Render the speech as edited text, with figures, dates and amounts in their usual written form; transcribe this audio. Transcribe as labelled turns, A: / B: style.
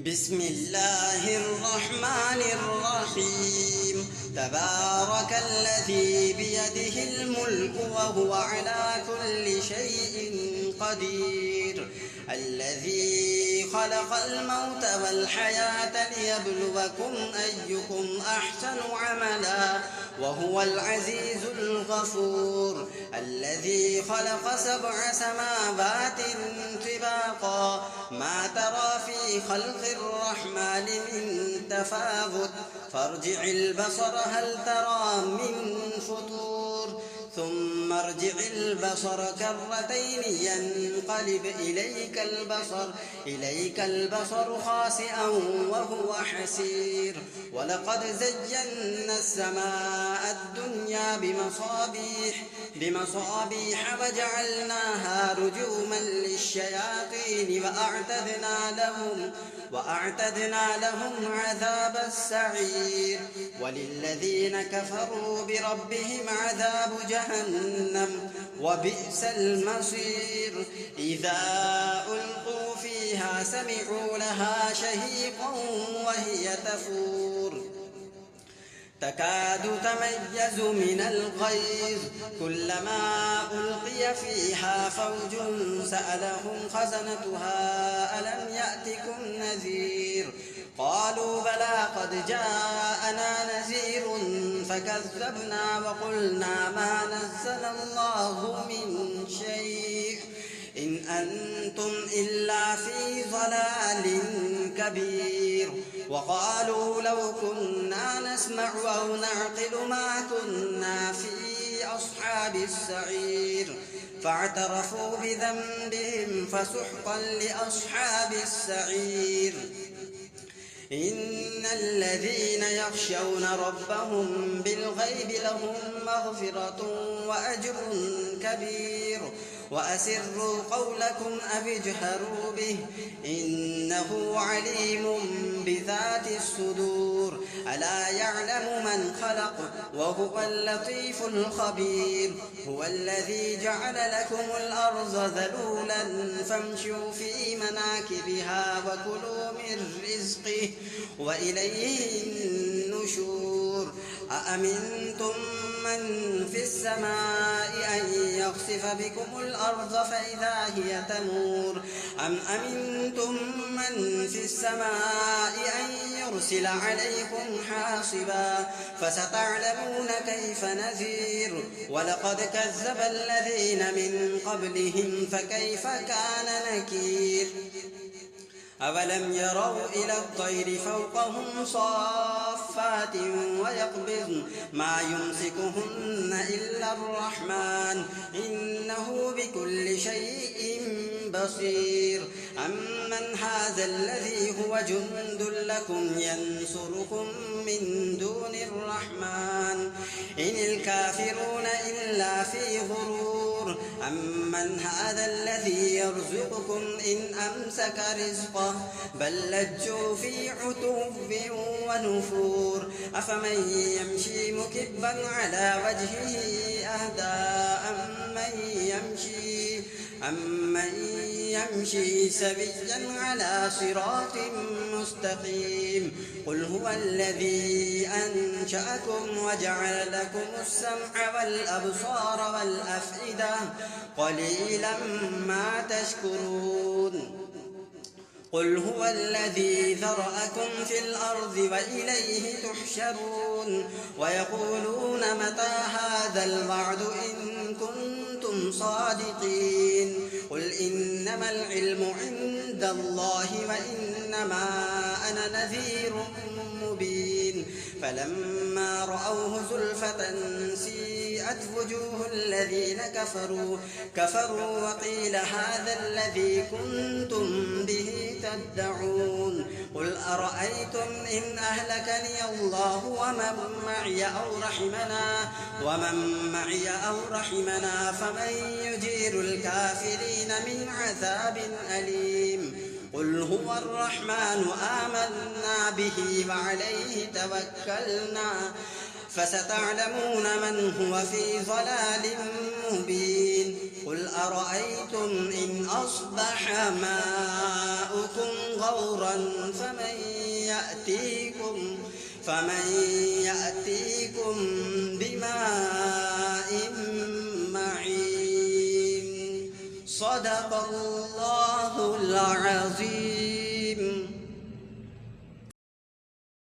A: بسم الله الرحمن الرحيم. تبارك الذي بيده الملك وهو على كل شيء قدير، الذي خلق الموت والحياة ليبلوكم أيكم أحسن عملا وهو العزيز الغفور، الذي خلق 7 سماوات طباقا ما ترى في خلق الرحمن من تفاوت فارجع البصر هل ترى من فطور ثم ارجع البصر كرتين ينقلب إليك البصر خاسئا وهو حسير. ولقد زينا السماء الدنيا بمصابيح وجعلناها رجوما للشياطين وأعتدنا لهم عذاب السعير. وللذين كفروا بربهم عذاب جهنم وبئس المصير. إذا ألقوا فيها سمعوا لها شهيقا وهي تفور تكاد تميز من الغيظ كلما ألقي فيها فوج سألهم خزنتها ألم يأتكم نذير قالوا بلى قد جاءنا نذير فكذبنا وقلنا ما نزل الله من شيء إن أنتم إلا في ضلال كبير. وقالوا لو كنا نسمع أو نعقل ما كنا في أصحاب السعير فاعترفوا بذنبهم فسحقا لأصحاب السعير. إن الذين يخشون ربهم بالغيب لهم مغفرة وأجر كبير. وأسروا قولكم أو اجهروا به إنه عليم بذات الصدور. ألا يعلم من خلق وهو اللطيف الخبير. هو الذي جعل لكم الأرض ذلولا فامشوا في مناكبها وكلوا من رزقه وإليه النشور. أأمنتم من في السماء أن يخسف بكم الأرض فإذا هي تمور أم أمنتم من في السماء أن يرسل عليكم حاصبا فستعلمون كيف نذير. ولقد كذب الذين من قبلهم فكيف كان نكير. أولم يروا إلى الطير فوقهم صافات ويقبضن ما يمسكهن إلا الرحمن إنه بكل شيء بصير. أمن هذا الذي هو جند لكم ينصركم من دون الرحمن إن الكافرون إلا في غرور. أمن هذا الذي يرزقكم إن أمسك رزقه بل لجوا في عتو ونفور. أفمن يمشي مكبا على وجهه أهدى أمن يمشي سويا على صراط مستقيم. قل هو الذي أنشأكم وجعل لكم السمع والأبصار والأفئدة قليلا ما تشكرون. قل هو الذي ذرأكم في الأرض وإليه تحشرون. ويقولون متى هذا الوعد إن كنتم صادقين. قل إنما العلم عند الله وإنما أنا نذير مبين. فلما رأوه زلفة سيئت وجوه الذين كفروا وقيل هذا الذي كنتم به تدعون. قل أرأيتم إن أهلكني الله ومن معي أو رحمنا فمن يجير الكافرين من عذاب أليم. قل هو الرحمن آمنا به وعليه توكلنا فستعلمون من هو في ضلال مبين قل أرأيتم إن أصبح ماؤكم غورا فمن يأتيكم بماء معين صدق الله العظيم.